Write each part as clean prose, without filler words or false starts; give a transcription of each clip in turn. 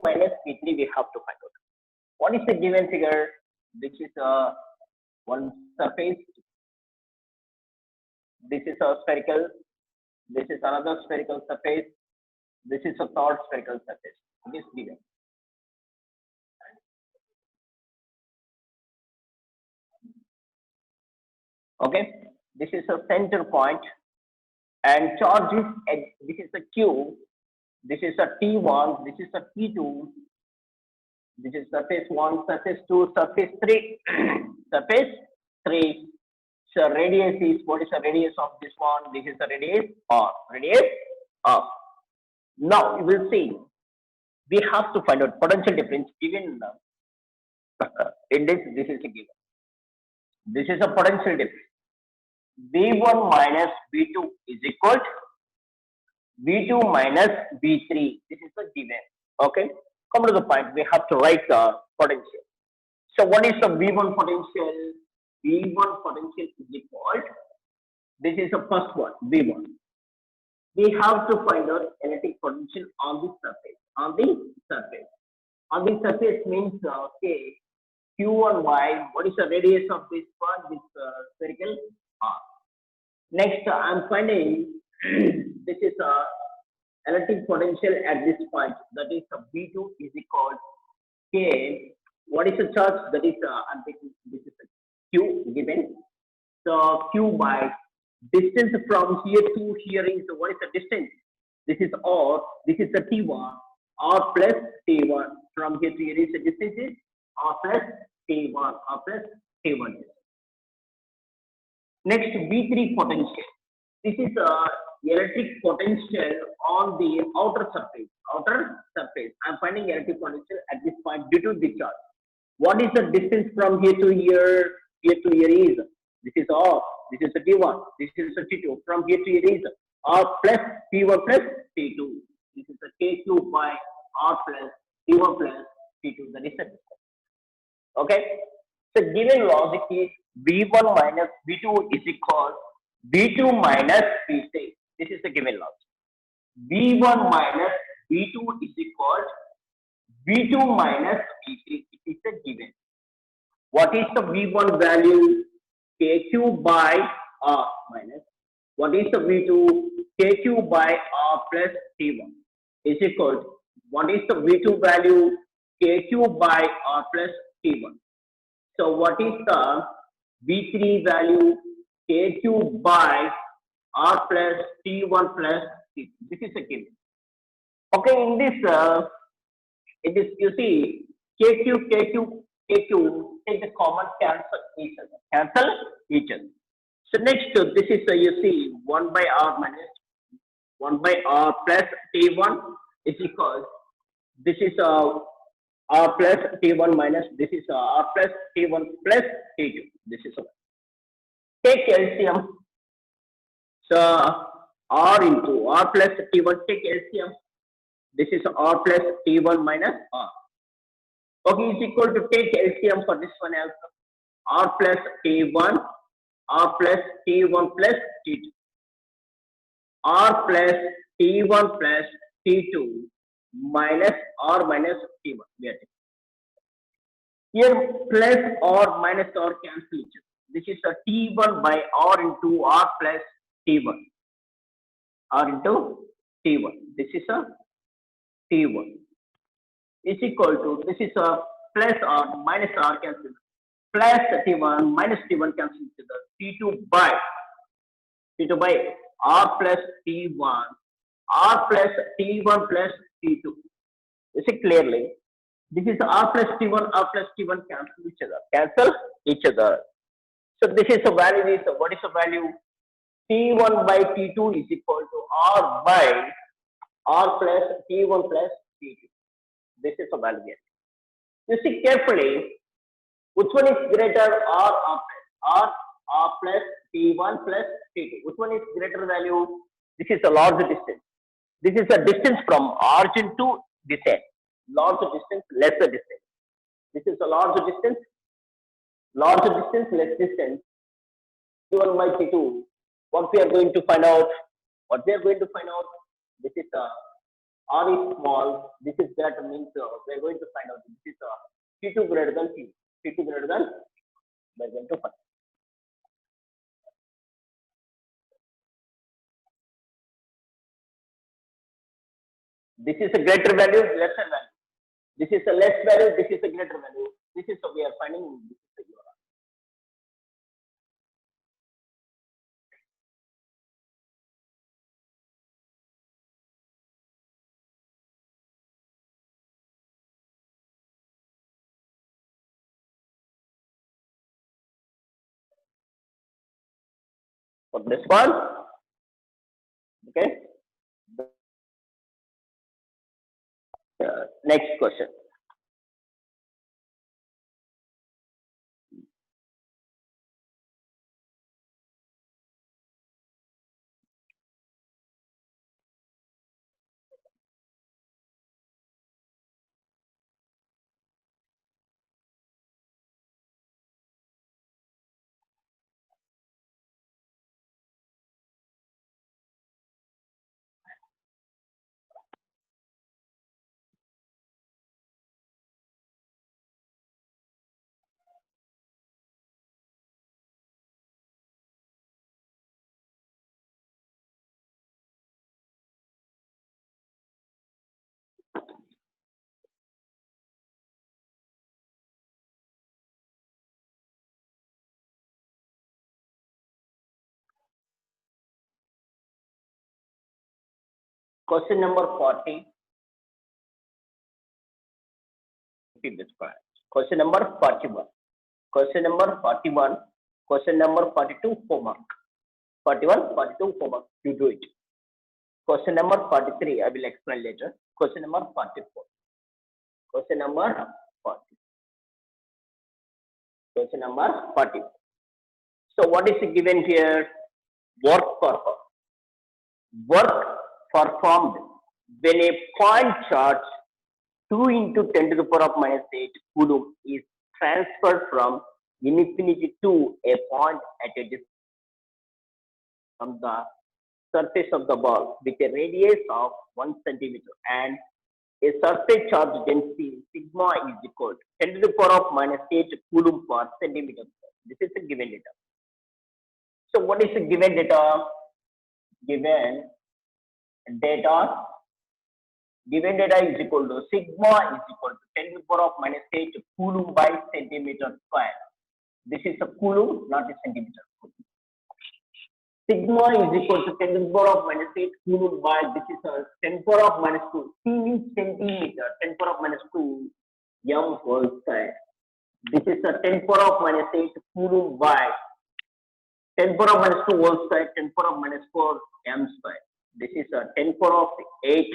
minus P3 we have to find out. What is the given figure? This is one surface. This is a spherical. This is another spherical surface. This is a third spherical surface. It is given. Okay. This is a center point, and charge is at, this is a Q. This is a T1. This is a T2. This is surface 1, surface 2, surface 3. Surface 3. So radius is, what is the radius of this one? This is the radius R. Radius R. Now you will see, we have to find out potential difference given in this. This is a given. This is a potential difference. V1 minus V2 is equal to V2 minus V3. This is the given. Okay. Come to the point. We have to write the potential. So what is the V1 potential? V1 potential is equal to, this is the first one, V1. We have to find out electric potential on the surface. On the surface. On the surface means okay, Q1y. What is the radius of this one? This spherical R. Next, I'm finding this is electric potential at this point. That is V2 is equal to K. What is the charge? That is this is Q given. So Q by distance from here to here is, what is the distance? This is R. This is the T1. R plus T1. From here to here is the distance is R plus T1. R plus T1. Next, V3 potential. This is electric potential on the outer surface. Outer surface. I'm finding electric potential at this point due to the charge. What is the distance from here to here? Here to here is, this is R. This is the T1. This is the T2. From here to here is R plus T1 plus T2. This is the K2 by R plus T1 plus T2. That is the distance. Okay. So given logic is V1 minus V2 is equal V2 minus V3. This is the given logic. V1 minus V2 is equal V2 minus V3. It is the given. What is the V1 value? KQ by R minus. What is the V2? KQ by R plus T1 is equal to, what is the V2 value? KQ by R plus T1. So what is the V3 value? KQ by R plus T1 plus T2. This is a given. Okay, in this, you see, KQ, take the common, cancel each other. Cancel each other. So next, this is, you see, 1 by R minus 1 by R plus T1 is equal, this is R plus T1 minus, this is R plus T1 plus T2. This is take LCM. So R into R plus T1, take LCM. This is R plus T1 minus R. Okay, is equal to, take LCM for this one also. R plus T1, R plus T1 plus T2. R plus T1 plus T2 minus R minus T1. We are taking. Here plus or minus or cancel each other. This is a T1 by R into R plus T1. R into T1. This is a T1. Is equal to, this is a plus R minus R cancel. Plus T1 minus T1 cancel each other. T2 by R plus T1. R plus T1 plus T2. You see clearly. This is R plus T1 cancel each other. Cancel each other. So this is a value is, what is the value? T1 by T2 is equal to R by R plus T1 plus T2. This is a value here. You see carefully, which one is greater? R plus T1 plus T2. Which one is greater value? This is a larger distance. This is a distance from origin to this end. Larger distance, lesser distance. This is a larger distance, less distance. T1 by T2. What we are going to find out? This is R is small. This is that means we are going to find out this is T2 greater than T. T2 greater than we are going to find. This is a greater value, lesser value. This is a less value. This is a greater value. This is we are finding. This is the URL. For this one, okay. Next question. Question number 40. Question number 41. Question number 41. Question number 42 4 mark. 41, 42 4 mark. You do it. Question number 43. I will explain later. Question number 44. Question number 40. Question number 40. So what is given here? Work performed. Work performed when a point charge 2 into 10 to the power of minus 8 coulomb is transferred from infinity to a point at a distance from the surface of the ball with a radius of 1 centimeter and a surface charge density sigma is equal to 10 to the power of minus 8 coulomb per centimeter. This is the given data. So what is the given data? Given data is equal to sigma is equal to 10 to the power of minus 8 coulomb by centimeter square. This is a coulomb, not a centimeter. Sigma is equal to 10 to the power of minus 8 coulomb by, this is a 10 power of minus 2. C means centimeter, 10 power of minus 2 m whole square. This is a 10 power of minus 8 coulomb by 10 power of minus 2 whole square, 10 power of minus 4 m square. This is a 10 power of 8.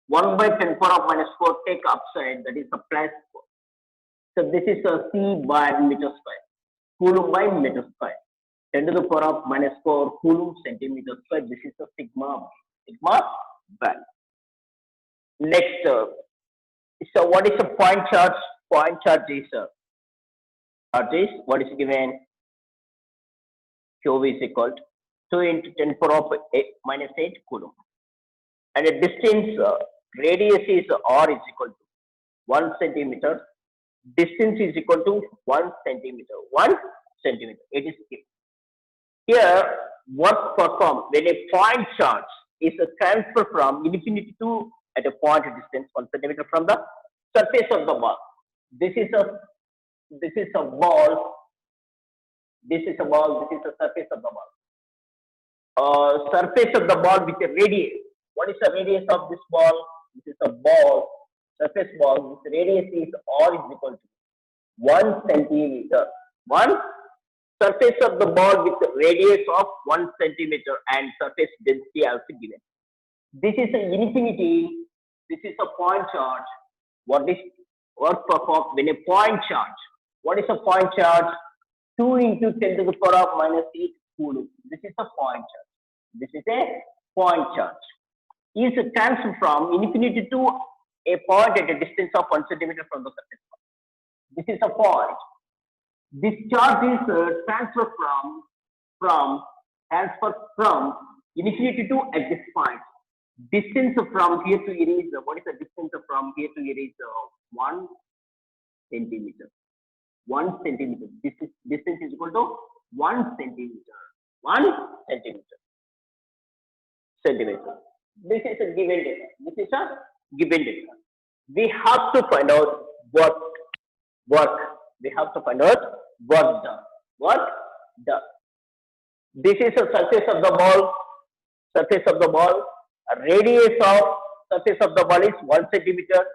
1 by 10 power of minus 4 take upside, that is a plus 4. So this is a C by meter square. Coulomb by meter square. 10 to the power of minus 4 coulomb centimeter square. This is a sigma value. Next, so what is a point charge? Point charge is what is given? Q is equal to 2 into 10 power of 8 minus 8 coulomb. And a distance radius is R is equal to 1 centimeter. Distance is equal to 1 centimeter. 1 centimeter. It is given. Here, work performed when a point charge is transferred from infinity to at a point distance 1 centimeter from the surface of the ball. This is a ball. This is a ball. This is the surface of the ball. Surface of the ball with a radius. What is the radius of this ball? This is a ball, surface ball. This radius is R is equal to 1 centimeter. 1 surface of the ball with a radius of 1 centimeter and surface density also given. This is an infinity. This is a point charge. What is work performed when a point charge? What is a point charge? 2 into 10 to the power of minus 8 coulomb. This is a point charge. This is a point charge. Is transferred from infinity to a point at a distance of 1 centimeter from the surface. This is a point. This charge is transferred from infinity to at this point. Distance from here to here is, what is the distance from here to here is 1 centimeter. 1 centimeter. This is distance is equal to 1 centimeter. 1 centimeter. Centimeter. This is a given data. This is a given data. We have to find out work. We have to find out work done. Work done. This is the surface of the ball. Surface of the ball. A radius of surface of the ball is 1 centimeter.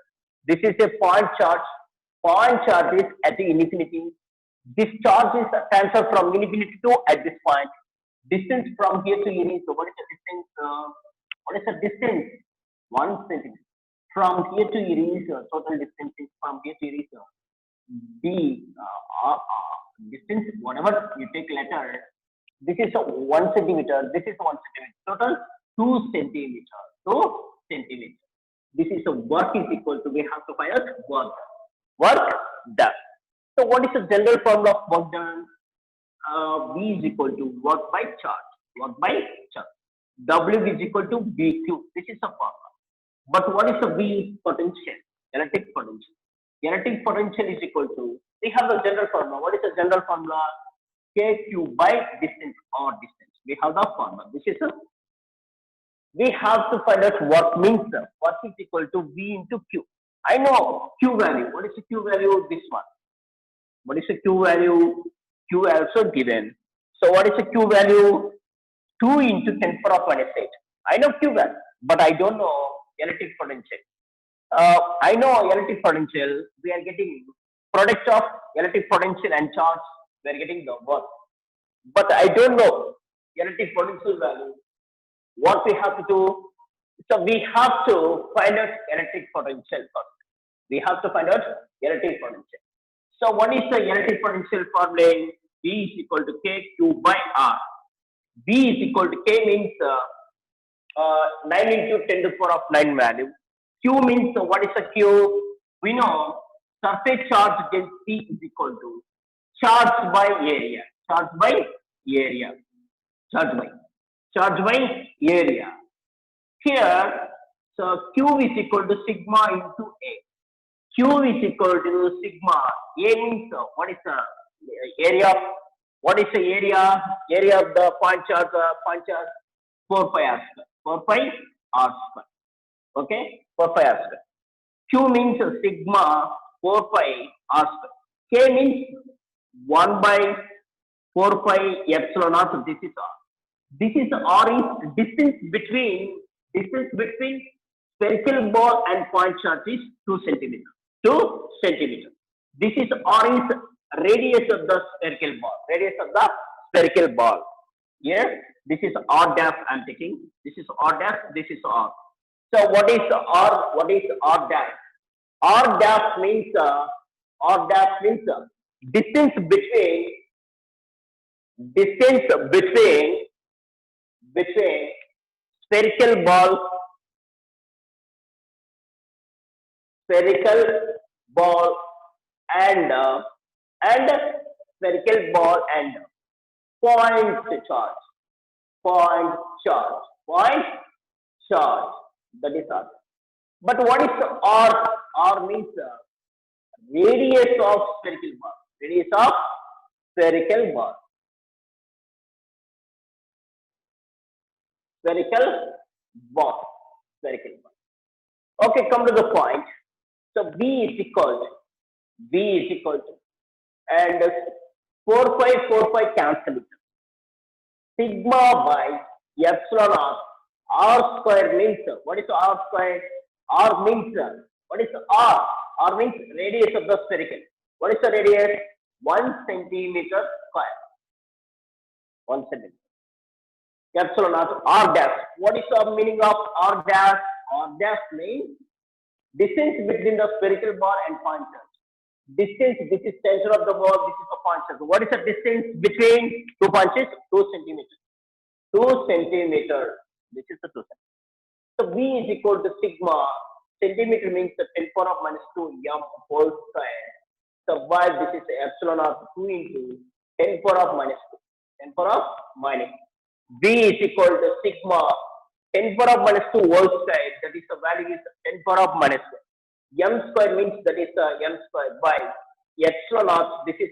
This is a point charge. Point charge is at the infinity. This charge is transferred from infinity to at this point. Distance from here to here is, what is the distance? What is the distance? 1 centimeter. From here to here is total distance is from here to here is d distance. Whatever you take letter. This is 1 centimeter. This is 1 centimeter. Total 2 centimeter. 2 centimeter. This is the work is equal to, we have to find out work. Work done. So what is the general formula of work done? V is equal to work by charge. Work by charge. W is equal to VQ. This is a formula. But what is the V potential? Electric potential. Electric potential is equal to, we have the general formula. What is the general formula? KQ by distance or distance. We have the formula. This is a, we have to find out what means. What is equal to V into Q. I know Q value. What is the Q value? This one. What is the Q value? Q also given. So what is the Q value? 2 into 10 power of minus 8. I know Q value, but I don't know electric potential. I know electric potential. We are getting product of electric potential and charge. We are getting the work. But I don't know electric potential value. What we have to do? So we have to find out electric potential first. We have to find out electric potential. So what is the electric potential formula? V is equal to KQ by R. V is equal to K means 9 into 10 to the power of 9 value. Q means what is the Q? We know surface charge density is equal to charge by area. Charge by area. Charge by area. Here, so Q is equal to sigma into A. Q is equal to sigma. A means what is the area? What is the area? Area of the point charge? 4 pi r square. 4 pi r square. Okay? 4 pi r square. Q means sigma 4 pi r square. K means 1 by 4 pi epsilon naught. This is R. This is R is distance between spherical ball and point charge is 2 centimeter. 2 centimeter. This is R is radius of the spherical ball. Radius of the spherical ball. Here, this is R dash I'm taking. This is R dash. This is R. So what is R? What is R dash? R dash means distance between spherical ball and spherical ball and point charge. That is R. But what is R? R means radius of spherical ball. Radius of spherical ball. Spherical ball. Okay, come to the point. So V is equal to and 4 pi cancel it. Sigma by epsilon R square means, what is R square? R means, what is R? R means radius of the spherical. What is the radius? 1 centimeter square. 1 centimeter. Epsilon R dash. What is the meaning of R dash? R dash means distance between the spherical ball and point charge. Distance, this is center of the ball, this is the point charge. What is the distance between two punches? 2 centimeters. 2 centimeter. This is the 2 centimeter. So V is equal to sigma. Centimeter means the 10 power of minus 2 m whole square. So while this is epsilon of 2 into 10 power of minus 2. 10 power of minus. V is equal to sigma 10 power of minus 2 whole square, that is the value is 10 power of minus 1. M square means that is M square by epsilon naught, this is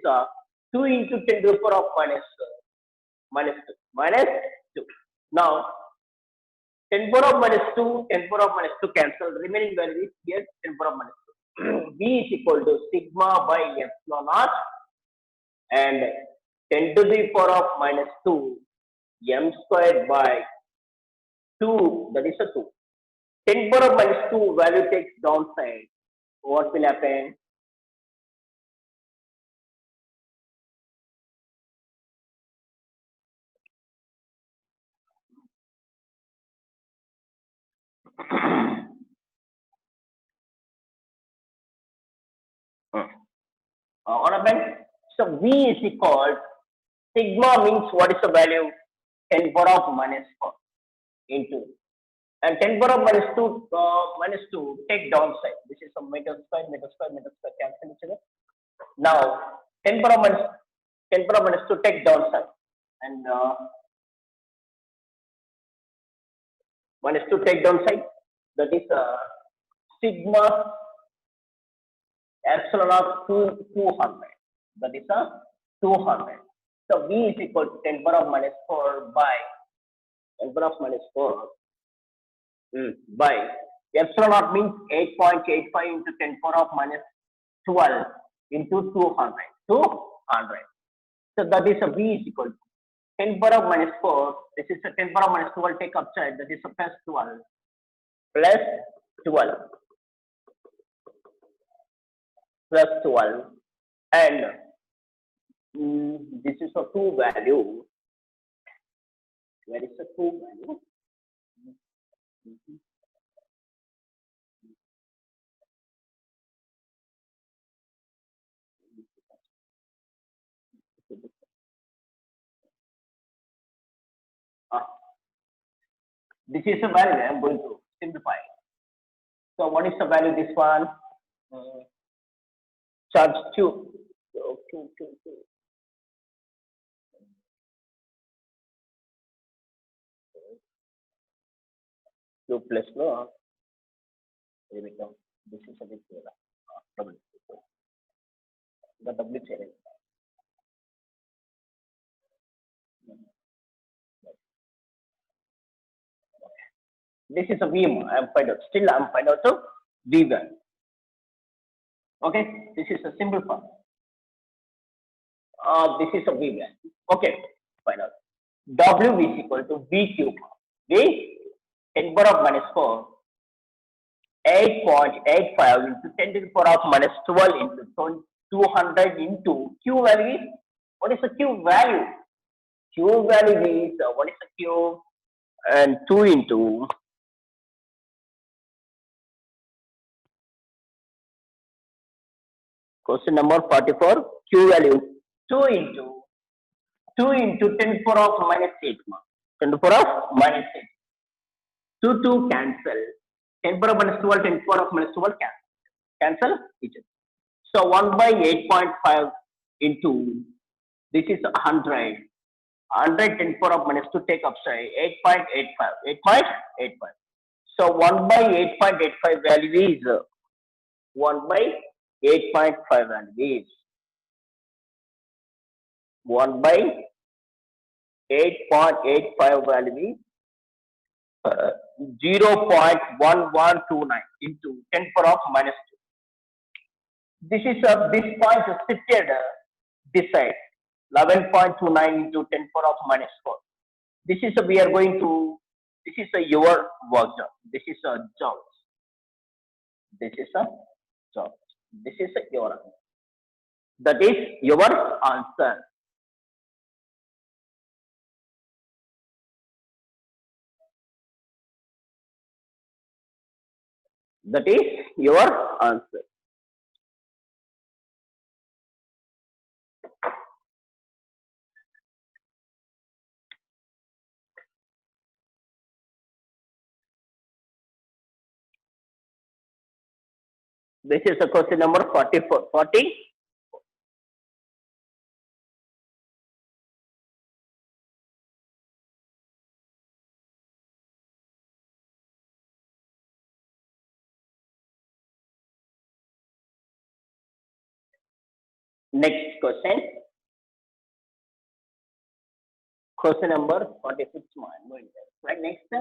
2 into 10 to the power of minus 2, minus 2. Now, 10 power of minus 2, 10 power of minus 2 cancel, remaining value is here 10 power of minus 2. V is equal to sigma by epsilon naught and 10 to the power of minus 2 m squared by 2, that is a 2. 10 power of minus 2 value takes downside. What will happen? What happened? So V is equal, sigma means what is the value? 10 power of minus 4 into, and 10 power of minus 2 take downside. This is a meter square, meter square, meter square, cancel each other. Now 10 power of minus 10 power of minus 2 take downside, and minus 2 take downside, that is sigma epsilon of 200, that is 200. So V is equal to 10 power of minus 4 by 10 power of minus 4 by epsilon naught means 8.85 into 10 power of minus 12 into 200. 200. So that is a V is equal to 10 power of minus 4. This is a 10 power of minus 12 take upside. That is a plus 12. Plus 12. Plus 12. And this is a 2 value. Where is the 2 value? This is a value I am going to simplify. So what is the value this one? Charge Q. So Q. 2 plus no. Here we go. This is a bit double. The W channel. This is a VM. I am find out. Still I am find out to V1. Okay. This is a simple form. This is a V1. Okay. Find out. W is equal to V cube. V 10 power of minus 4. 8.85 into 10 to the power of minus 12 into 200 into Q value. What is the Q value? Q value is what is the Q? And 2 into question number 44. Q value 2 into 10 to the power of minus 8. 10 to the power of minus 8. 2 cancel. 10 power of minus 12, 10 power of minus 12 cancel each other. So 1 by 8.5 into, this is 100. 100 10 power of minus 2 take upside 8.85. 8.85. So 1 by 8.85 value is 1 by 8.5 value is 1 by 8.85 value is 0.1129 into 10 power of minus 2. This is this point is shifted this side 11.29 into 10 power of minus 4. This is we are going to, this is your work job. This is a job. This is a job. This is your answer. That is your answer. That is your answer. This is a question number 44. 40. Next question. Question number 46. Right, next.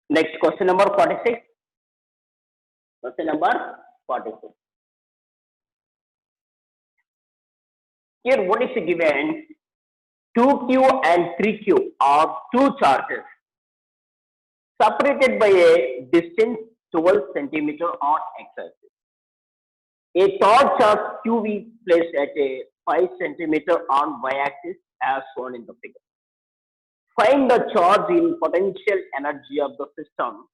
Next question number 46. Question number 46. Here, what is given? 2q and 3q are two charges separated by a distance 12 centimeter on x-axis. A third charge q is placed at a 5 centimeter on y-axis as shown in the figure. Find the charge in potential energy of the system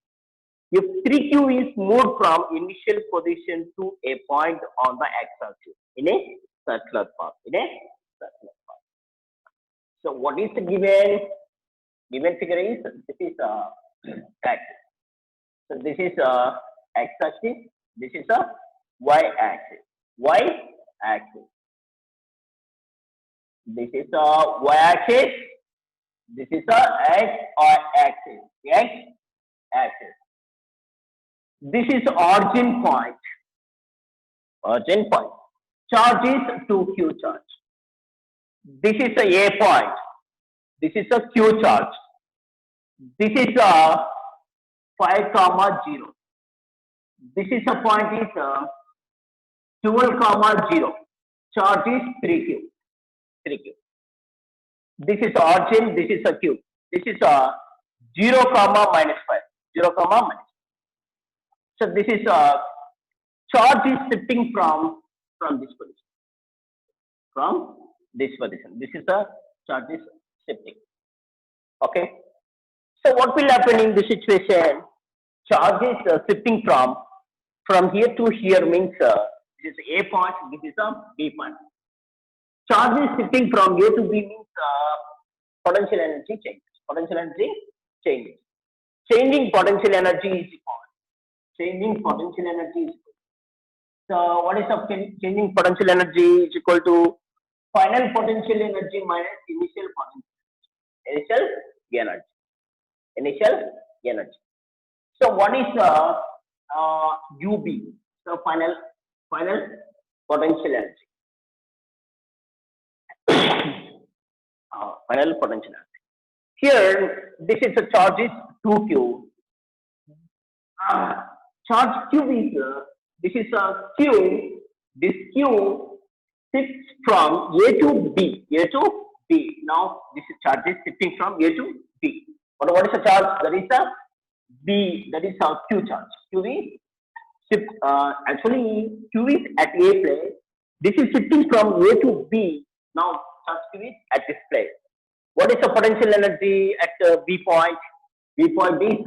if 3q is moved from initial position to a point on the x-axis in a circular path. So what is the given? Given figure is this is x. So this is x-axis. This is a y-axis. Y-axis. This is a y-axis. This is a x-axis. X-axis. This is origin point. Origin point. Charge is 2q charge. This is a point. This is a q charge. This is a 5, 0. This is a point is 12, 0. Charge is 3q. 3q. This is origin. This is a q. This is a 0, -5. 0, -5. So this is a charge is shifting from this position. From this position. This is a charge is shifting. Okay. So what will happen in this situation? Charge is shifting from here to here means this is a point. This is a b point. Charge is shifting from A to B means potential energy changes. Potential energy changes. Changing potential energy is equal. Changing potential energy is equal. So what is changing potential energy is equal to final potential energy minus initial potential energy. Initial energy. So what is UB? So final potential energy. Final potential energy. Here, this is a charge is 2q. Charge q is this is a q. This q shifts from A to B. A to B. Now this is charge is shifting from A to B. But what is the charge? That is a B. That is a q charge. Q is shift. Actually, q is at A place. This is shifting from A to B. Now charge q is at this place. What is the potential energy at B point? B point is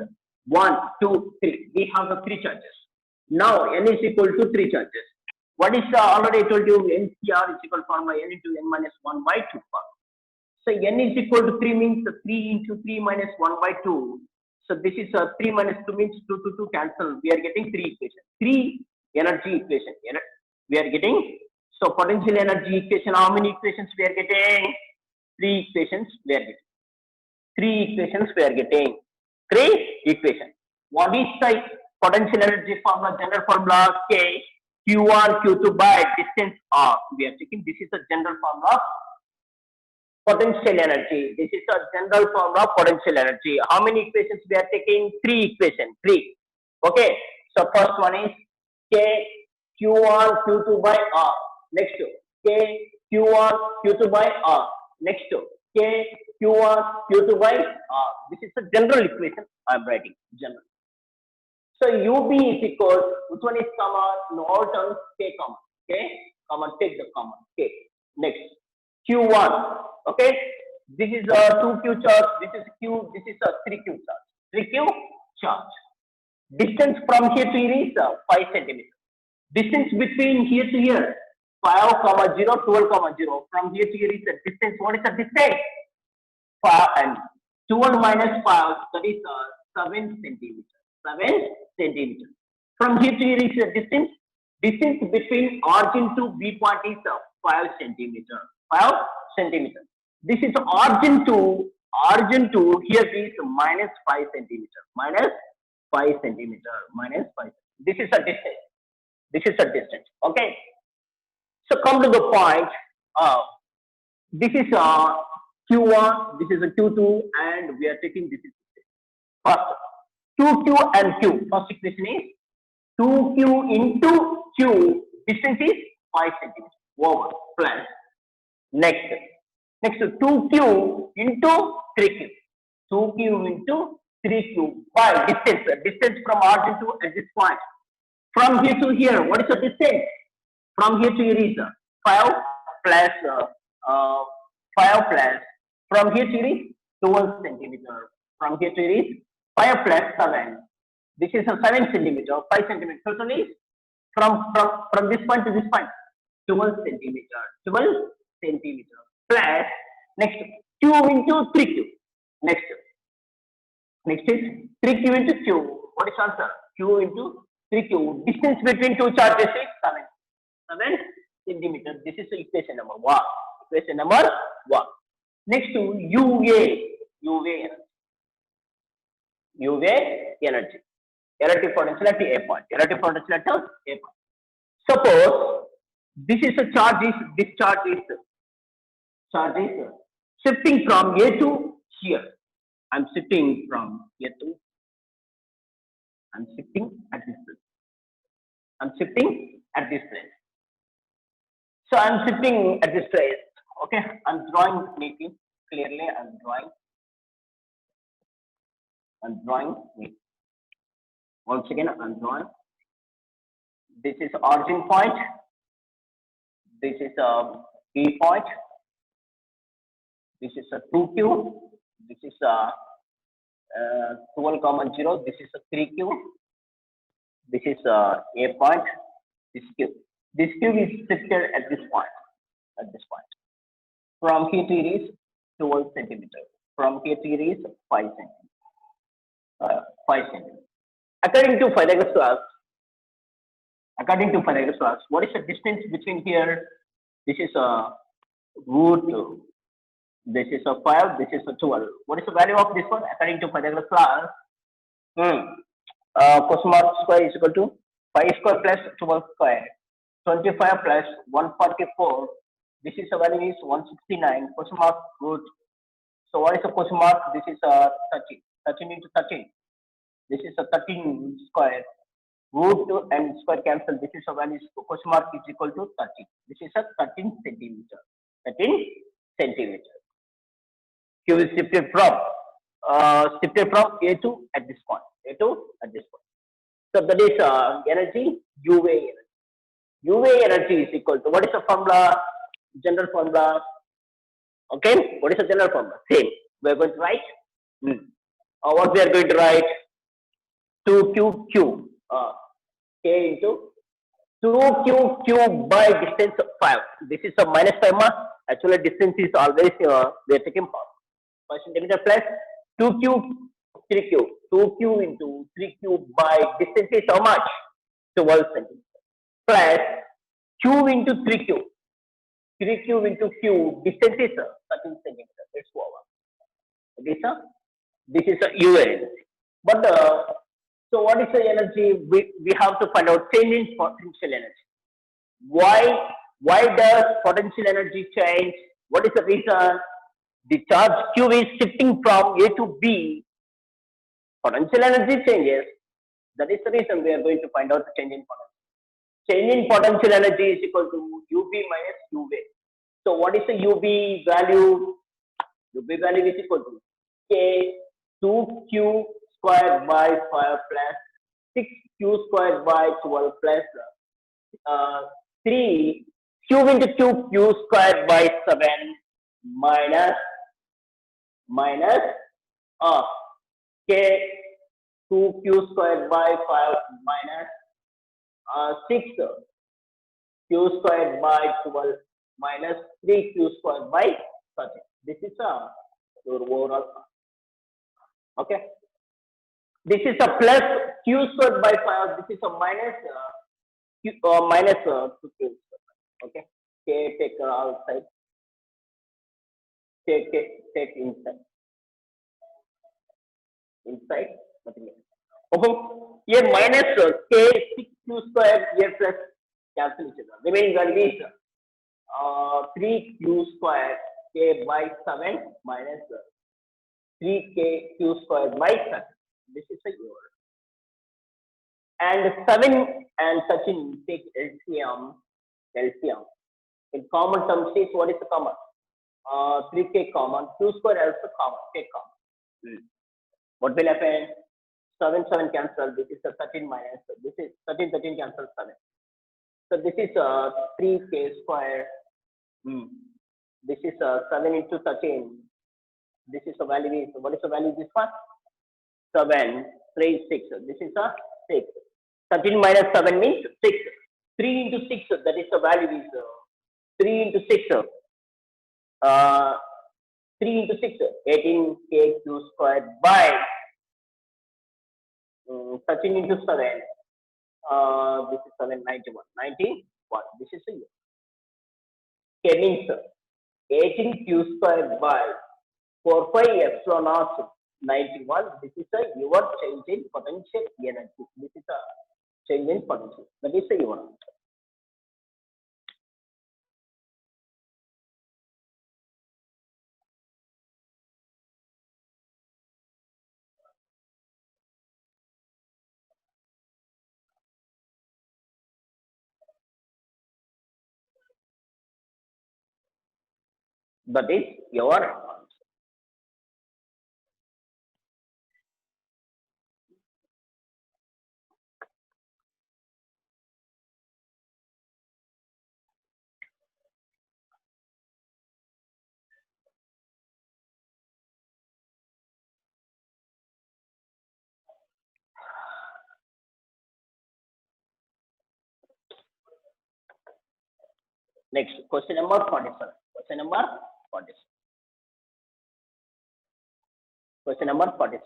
1, 2, 3. We have the 3 charges. Now n is equal to 3 charges. What is already I told you NCR is equal to n into n minus 1 by 2. So n is equal to 3 means 3 into 3 minus 1 by 2. So this is 3 minus 2 means 2 to 2 cancel. We are getting 3 equations. 3 energy equation. We are getting. So potential energy equation. How many equations we are getting? 3 equations we are getting. 3 equations we are getting. 3 equations. What is the Potential energy formula, general formula K, Q1, Q2 by distance R. We are taking this is a general formula of potential energy. This is a general formula of potential energy. How many equations we are taking? Three equations. Three. Okay. So first one is K Q1 Q2 by R. Next K Q1 Q2 by R. Next K Q1 Q2 by R. This is a general equation I am writing. General. So UB is equal, which one is common? In all terms, K common. Okay, common, take the common. K. Next, Q1. Okay, this is a 2Q charge. This is Q. This is a 3Q charge. 3Q charge. Distance from here to here is 5 centimeters. Distance between here to here 5, 0, 12, 0. From here to here is the distance. What is the distance? 5 and 12 minus 5, that is 7 centimeters. 7 centimeters. From here to here is the distance. Distance between origin to B point is 5 centimeters. 5 centimeters. This is origin to here is minus 5 centimeters. Minus 5 centimeters. Minus 5. This is a distance. This is a distance. Okay. So come to the point. This is Q1. This is a Q2, and we are taking this is first 2Q and Q. First equation is 2Q into Q. Distance is 5 centimeters. Over plus next 2Q into 3Q. 2Q into 3Q by distance. Distance from origin to at this point. From here to here, what is the distance? From here to here is 5 plus 5 plus. From here to here is 12 centimeters. From here to here is 5 plus 7. This is a 7 centimeter. 5 centimeters. Total is from this point to this point 12 centimeters. 12 centimeters plus next Q into 3Q. Next is 3Q into Q. What is answer? Q into 3Q. Distance between two charges is 7 centimeters. This is equation number 1. Equation number 1. Next to UA energy. Relative potential at A point. Relative potential at A point. Suppose this is a charge is this charge is shifting from A to here. I'm shifting from here to. I'm shifting at this place. So I'm shifting at this place. Okay, I'm drawing neatly, clearly. I'm drawing neatly. Once again, I'm drawing. This is origin point. This is a B point. This is a 2Q. This is a 12, 0. This is a 3Q. This is a point. This Q. This Q is shifted at this point. From here to here is 12 centimeters. From here to here is 5 centimeters. 5 centimeters. According to Pythagoras class, what is the distance between here? This is a root. This is a 5. This is a 12. What is the value of this one? According to Pythagoras class, cos mark square is equal to 5 square plus 12 square. 25 plus 144. This is a value is 169. Cos mark root. So what is the cos mark? This is a 13. 13 into 13. This is a 13 square. Root and square cancel. This is a value. Cos mark is equal to 13. This is a 13 centimeter. 13 centimeter. Q is shifted from A to at this point. So that is energy, UA energy. UA energy is equal to, what is the formula? General formula. Okay, what is the general formula? Same. We are going to write. What we are going to write? 2QQ. K into 2QQ by distance 5. This is a minus 5 mark. Actually, distance is always we are taking 5 centimeter plus 2Q, 3Q. 2Q into 3Q by distance is how much? 12 centimeters. Plus Q into 3Q. 3Q into Q, distance is 13 centimeters. Let's go over. Okay, sir? This is a UA energy. But So what is the energy? We have to find out change in potential energy. Why does potential energy change? What is the reason? The charge Q is shifting from A to B. Potential energy changes. That is the reason we are going to find out the change in potential. Change in potential energy is equal to UB minus UV. So what is the UB value? UB value is equal to K 2Q squared by 5 plus 6Q squared by 12 plus 3 Q into Q squared by 7 minus minus uh, K 2Q squared by 5 minus 6 Q squared by 12 minus 3Q squared by 30. This is your overall. Okay. This is a plus Q squared by 5. This is a minus minus 2Q squared. Okay. K take outside. Take inside. Inside. Nothing else. Okay. Here minus K 6Q squared here plus cancel each other. Remaining value is 3Q squared K by 7 minus 3K Q squared by 7. This is a your. And 7 and Sachin take LCM. LCM. In common terms, says what is the common? 3K common. Q squared also common. Take common. What will happen? 7 7 cancel. This is a 13 minus. This is 13 cancel 7. So this is 3K square. This is 7 into 13. This is a value. What is the value this one? 7, 3, 6. This is a 6. 13 minus 7 means 6. 3 into 6. That is the value is 3 into 6. 3 into 6. 18K Q squared by 13 into 7. This is 7, 91. 91. This is a K means 18Q squared by 4 pi epsilon naught 91. This is a your change in potential energy. This is a change in potential. That is a your answer. That is your answer. Next, question number 47. Question number 47. Question number 47.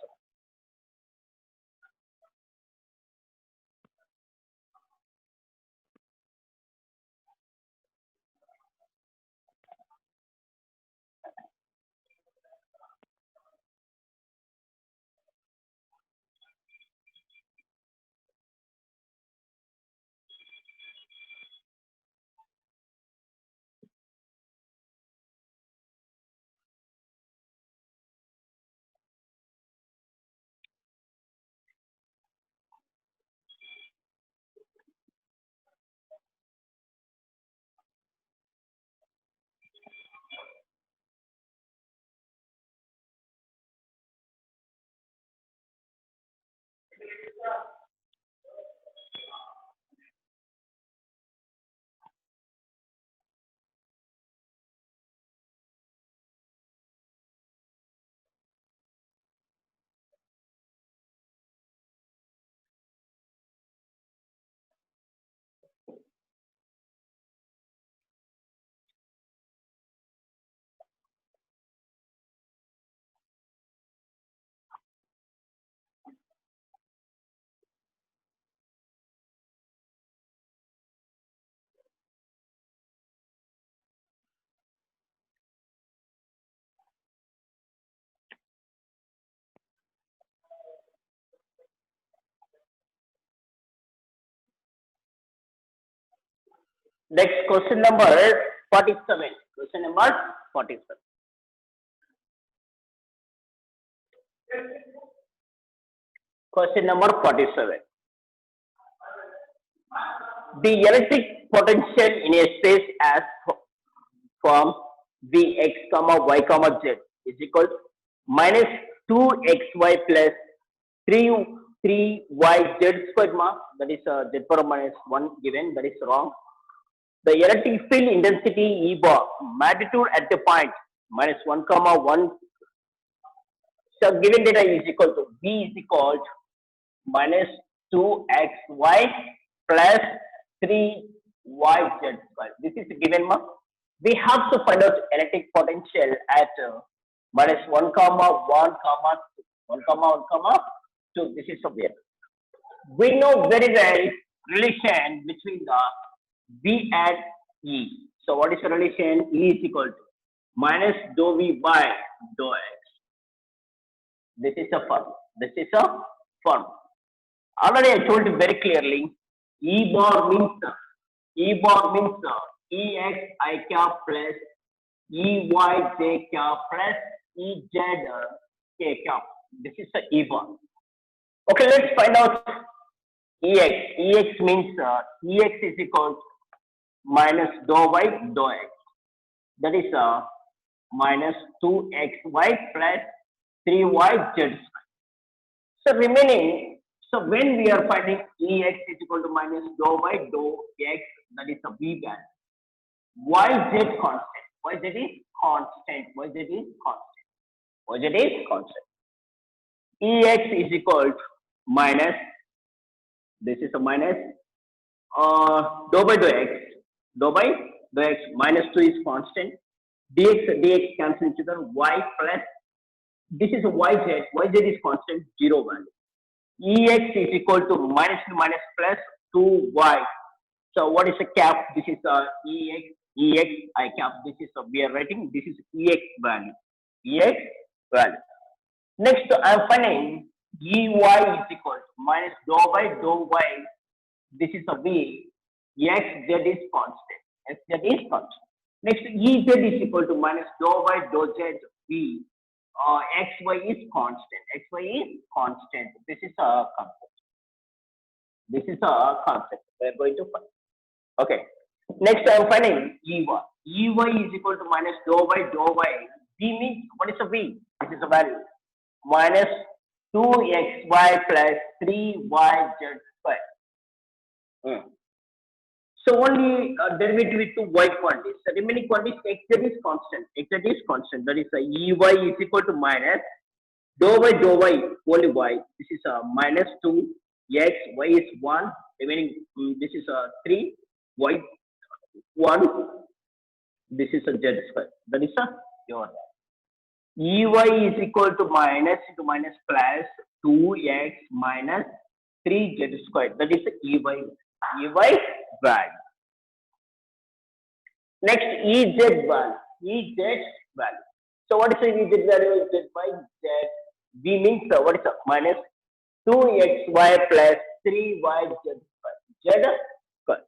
Next question number 47. Question number 47. Question number 47. The electric potential in a space as from Vx comma y comma z is equal to minus 2xy plus 3 3y z squared mark, that is z power minus 1 given, that is wrong. The electric field intensity E bar magnitude at the point minus 1 comma 1, so given data is equal to V is equal to minus 2xy plus 3yz square. This is given mark. We have to find out electric potential at minus 1 comma 1 comma 2. 1 comma 1 comma 2. This is obvious. We know very well relation between the V and E. So what is the relation? E is equal to minus dou V by dou X. This is a form. This is a form. Already I told you very clearly. E bar means Ex I cap plus Ey j cap plus Ez k cap. This is the E bar. Okay, let's find out Ex. Ex means Ex is equal to minus dou y dou x. That is minus 2xy plus 3y z square. So remaining, so when we are finding Ex is equal to minus dou y dou x, that is a V value. Yz constant. Yz is constant. Yz is constant. Yz is constant. Ex is equal to minus, this is a minus dou by dou x. Dou by dou x minus 2 is constant. Dx cancel each other. Y plus, this is a yz. Yz is constant, 0 value. Ex is equal to minus plus 2y. So what is a cap? This is Ex I cap. This is we are writing. This is Ex value. Ex value. Next, I am finding Ey is equal to minus dou by dou y. This is a V. Xz is constant. Xz is constant. Next, Ez is equal to minus dou by dou z V. Xy is constant. Xy is constant. This is a concept. This is a concept. We are going to find. Okay. Next, I am finding Ey. Ey is equal to minus dou by dou y. V means, what is a V? This is a value. Minus 2xy plus 3yz square. So only derivative with two y quantities. The remaining quantities, xz is constant. Xz is constant. That is Ey is equal to minus dou by dou y, only y. This is minus 2 x, y is 1. Remaining, this is 3 y 1. This is a z square. That is your Ey is equal to minus into minus plus 2x minus 3z square. That is the Ey value. Next, Ez value. So what is the Ez value? Z by z. V means what is minus 2xy plus 3yz square. Z square.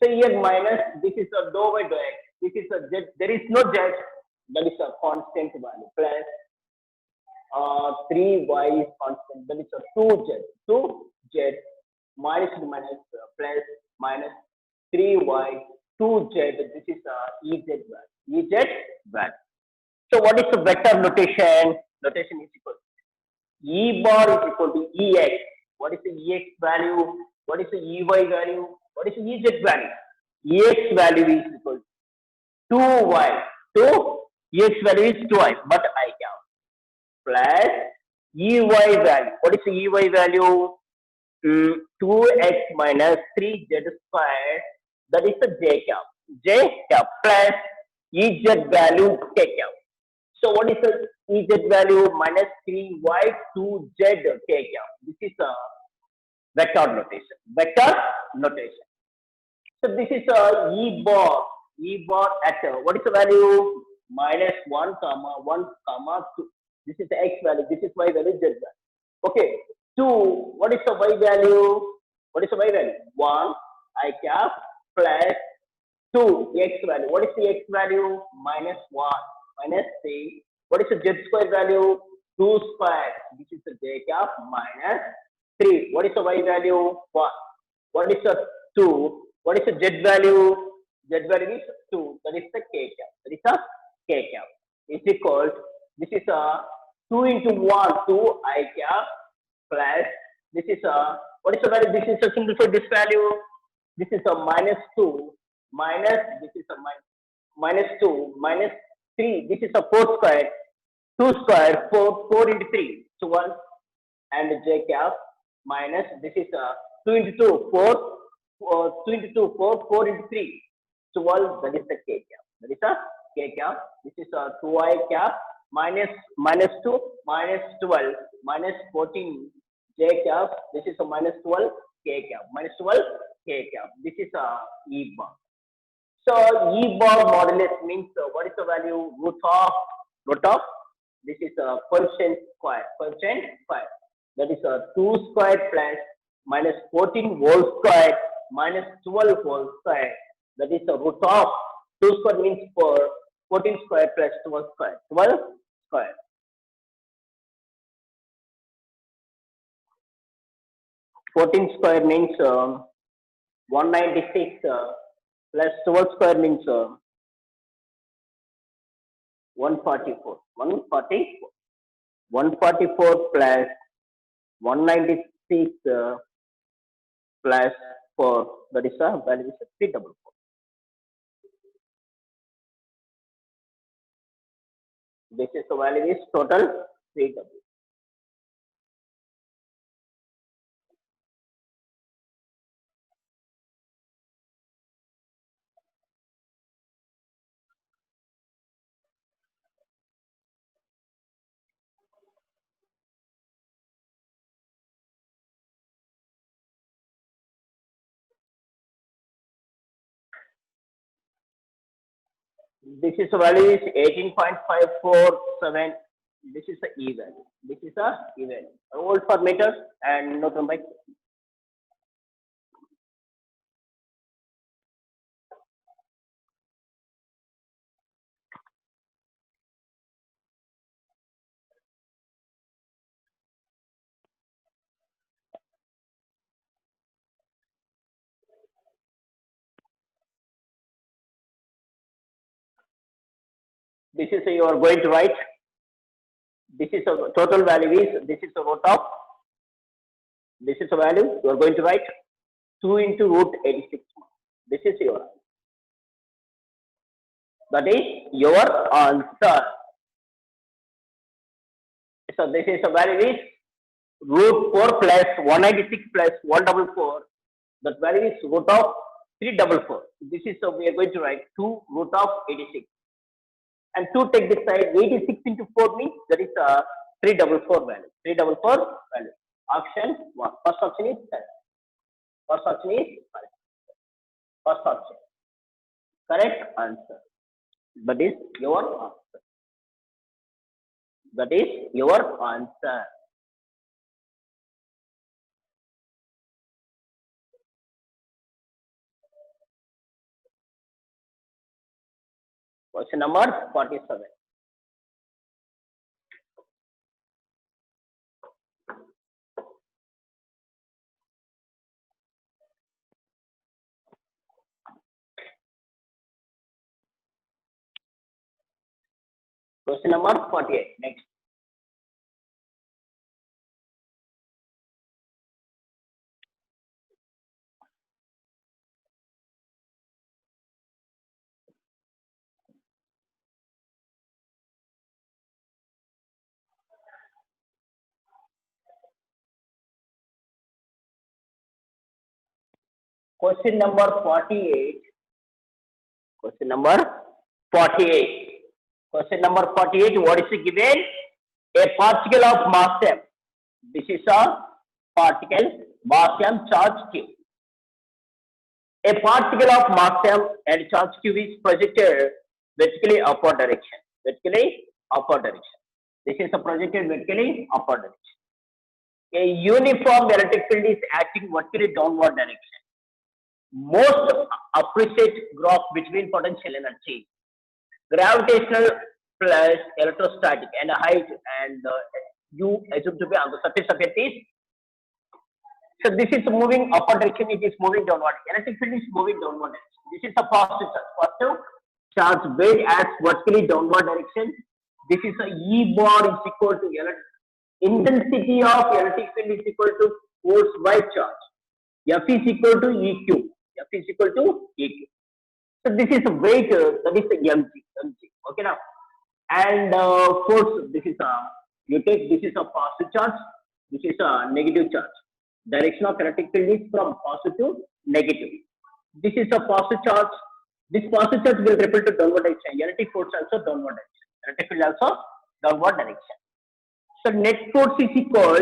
So here minus, this is a dou by dou x. This is a z. There is no z. That is a constant value. Plus 3y is constant. That is a 2z. Minus plus minus 3y 2z. This is Ez value. Ez value. So what is the vector notation? Notation is equal to E bar is equal to Ex. What is the Ex value? What is the Ey value? What is the Ez value? Ex value is equal to 2y. 2 Ex value is 2y, but I count. Plus Ey value. What is the Ey value? 2x minus 3z squared. That is the j cap. J cap plus Ez value k cap. So what is the Ez value? Minus 3y 2z k cap. This is a vector notation. Vector notation. So this is a E bar. E bar at what is the value? Minus 1 comma 1 comma 2. This is the x value. This is y value, z value. Okay. 2. What is the y value? What is the y value? 1 I cap plus 2 x value. What is the x value? Minus 1 minus 3. What is the z square value? 2 square. This is the j cap minus 3. What is the y value? 1. What is the 2? What is the z value? Z value is 2. That is the k cap. That is the k cap. Is equal. This is a 2 into 1, 2 I cap plus this is a what is the value? This is a simplify this value. This is a minus 2 minus this is a minus 2 minus 3. This is a 4 square. 2 square 4 into 3 12 and j cap minus this is a 2 into 2 2 into 2 4 into 3 12. That is the k cap. That is a k cap. This is a 2I cap minus 2 minus 12 minus 14 j cap. This is a minus 12 k cap minus 12 k cap. This is a E bar. So E bar modulus means what is the value? Root of this is a quotient square. That is a 2 square plus minus 14 whole square minus 12 whole square. That is a root of 2 square means 14 square plus 12 square. 12 square. 14 square means 196 plus 12 square means 144. 144 plus 196 plus 4. That is a value is 344. This is the value is total 3W. This is the value is 18.547. This is the E value. This is the E value. Volt per meter and Newton by. This is you are going to write. This is a total value is this is the root of. This is the value you are going to write 2 into root 86. This is your. That is your answer. So this is a value is root 4 plus 196 plus 144. That value is root of 344. This is we are going to write 2 root of 86. And 2 take this side. 86 into 4 means that is 344 value. 344 value. Option 1. First option is correct. First option is correct. First option. Correct answer. That is your answer. That is your answer. Question number 47. Question number 48. Next. Question number 48. Question number 48. Question number 48. What is it given? A particle of mass m. This is a particle mass m charge q. A particle of mass m and charge q is projected vertically upward direction. Vertically upward direction. This is a projected vertically upward direction. A uniform electric field is acting vertically downward direction. most appreciate graph between potential energy, gravitational plus electrostatic and height and u assumed to be on the surface of a piece. So this is moving upward direction, it is moving downward. Electric field is moving downward direction. This is a positive charge. Positive charge weight as vertically downward direction. This is a E bar is equal to intensity of electric field is equal to force by charge. F is equal to EQ. F is equal to EQ. So this is a weight, that is the mg. Okay now, and force. This is a you take. This is a positive charge. This is a negative charge. Direction of electric field is from positive to negative. This is a positive charge. This positive charge will repel to downward direction. Electric force also downward direction. Electric field also downward direction. So net force is equal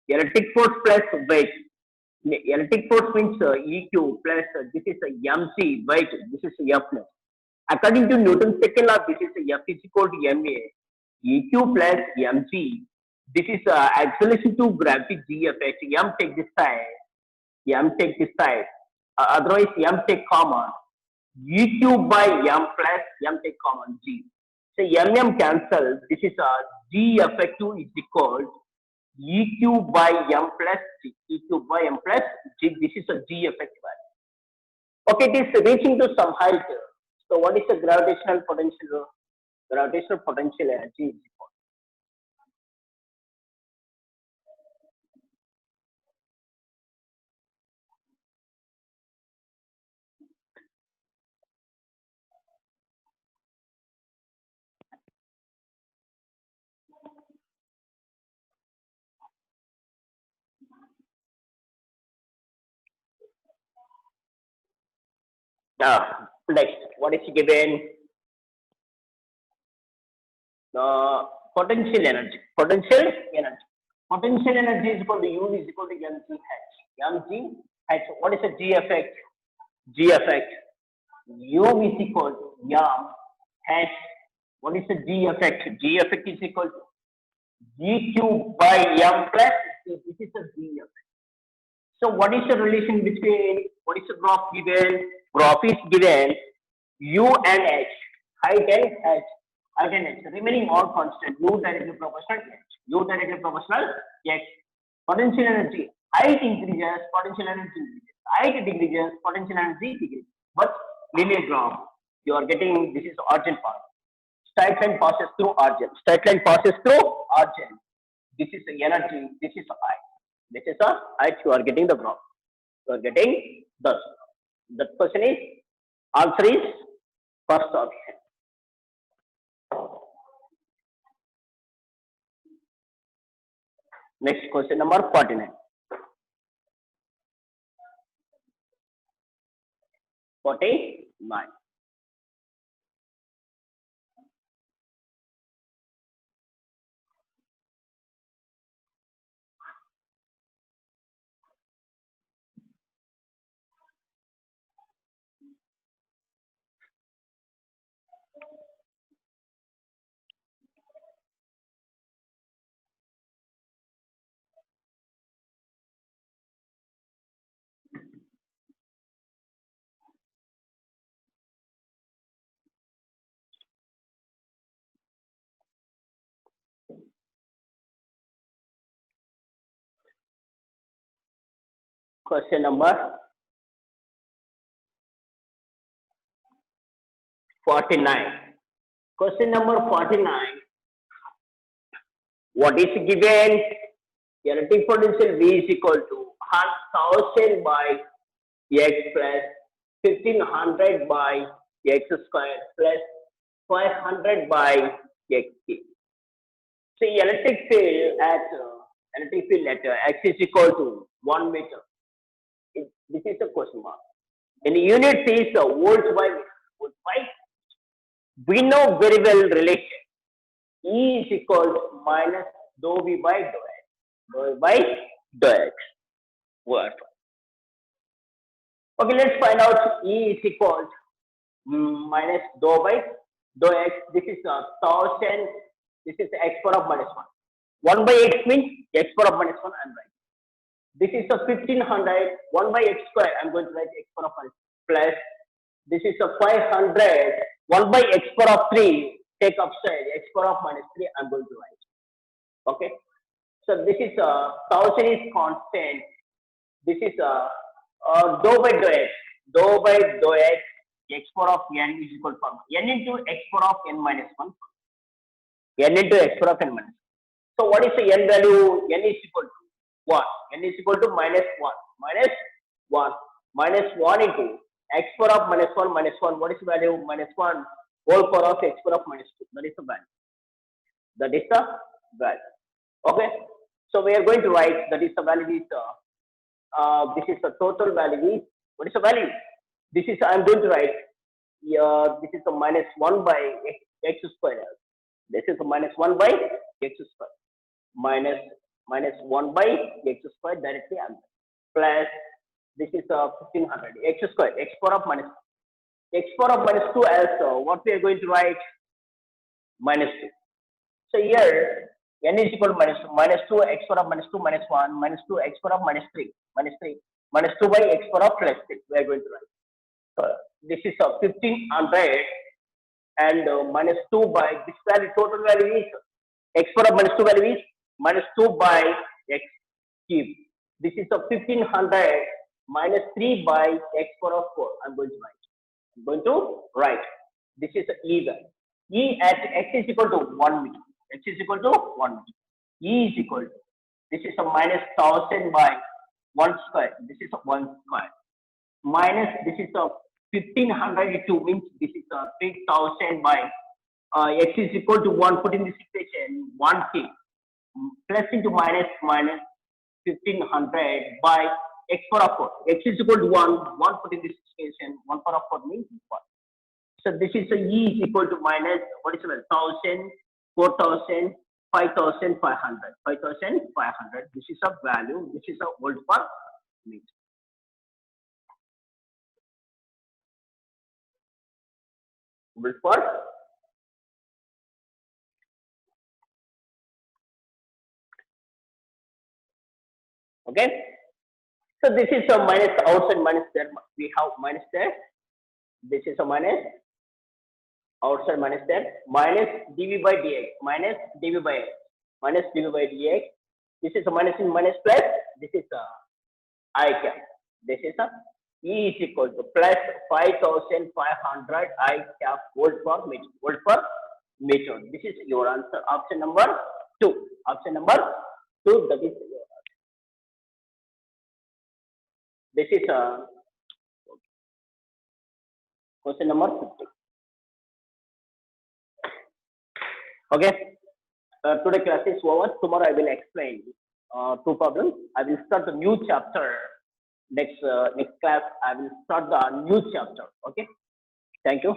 electric force plus weight. Electric force means EQ plus this is mc weight. This is F plus. According to Newton's second law, this is F is equal to ma. EQ plus mc. This is acceleration to gravity g effect. M take this side. Otherwise, M take common. EQ by M plus M take common g. So MM cancels. This is G effective is equal EQ by M plus G. EQ by M plus G. This is a G effective value. Okay, it is reaching to some height. So what is the gravitational potential? Gravitational potential energy is equal. Next, what is given? Potential energy. Potential energy is equal to U is equal to mgh. What is the G effect? U is equal to h. What is the G effect? G effect is equal to GQ by M plus G. This is the G effect. So what is the relation between, what is the graph given? Graph is given U and H, height and H, remaining all constant, U directly proportional H. Potential energy, height increases, potential energy increases. Height decreases, potential energy decreases. But linear graph, you are getting, this is origin part. Straight line passes through origin. This is the energy, this is the height. This is the height, you are getting the graph. You are getting thus. That question is, answer is first option. Next question number 49. 49. Question number 49. Question number 49. What is given? Electric potential V is equal to 1000 by X plus 1500 by X square plus 500 by X. So electric field at X is equal to 1 meter. This is a question mark. In unit is volts by meter. We know very well relation. E is equal to minus dou V by dou X. Word. Okay, let's find out E is equal to minus dou by dou X. This is 1000. This is X power of minus 1. 1 by X means X power of minus 1 and right. This is a 1500, 1 by x square. I'm going to write x power of minus plus. This is a 500, 1 by x power of 3. Take upside, x power of minus 3. I'm going to write. Okay. So this is a 1000 is constant. This is a dou by dou x. Dou by dou x. X power of n is equal to n into x power of n minus 1. N into x power of n minus 1. So what is the n value? N is equal to 1. N is equal to minus 1. Minus 1. Minus 1 into x power of minus 1 minus 1. What is the value? Minus 1 whole power of x power of minus 2. That is the value. That is the value. Okay. So we are going to write that is the value is this is the total value is what is the value? This is I am going to write this is a minus 1 by x square. This is a minus 1 by x square. Minus 1 by x square directly answer. Plus this is 1500 x square x power of minus 2 as what we are going to write minus 2. So here n is equal to minus 2 x power of minus 2 minus 1 minus 2 x power of minus 3 minus 2 by x power of plus 3 we are going to write. So this is 1500 and minus 2 by this value total value is x power of minus 2 value is minus 2 by x cube. This is 1500 minus 3 by x power of 4. I'm going to write. This is E value. E at x is equal to 1 meter. X is equal to 1 meter. E is equal to this is a minus 1000 by 1 square. This is a 1 square. Minus this is a 1502 means this is a 3000 by x is equal to 1. Put in this equation 1 t plus into minus 1500 by x power of 4. X is equal to 1. 1 put in this equation. 1 power of 4 means 1. So this is a E is equal to minus what is it? 1000, 4000, 5500. 5500. This is a value. This is a volt per meter. Volt per okay. So this is a minus outside minus there. We have minus there. This is a minus outside minus there. Minus dv by dx. Minus dv by x. Minus dv by dx. This is a minus in minus plus. This is a I cap. This is a E is equal to plus 5500 I cap volt per meter. Volt per meter. This is your answer. Option number 2. Option number 2. That is your answer. This is question number 50. Okay. Today class is over. Tomorrow I will explain 2 problems. I will start the new chapter. Next class I will start the new chapter. Okay. Thank you.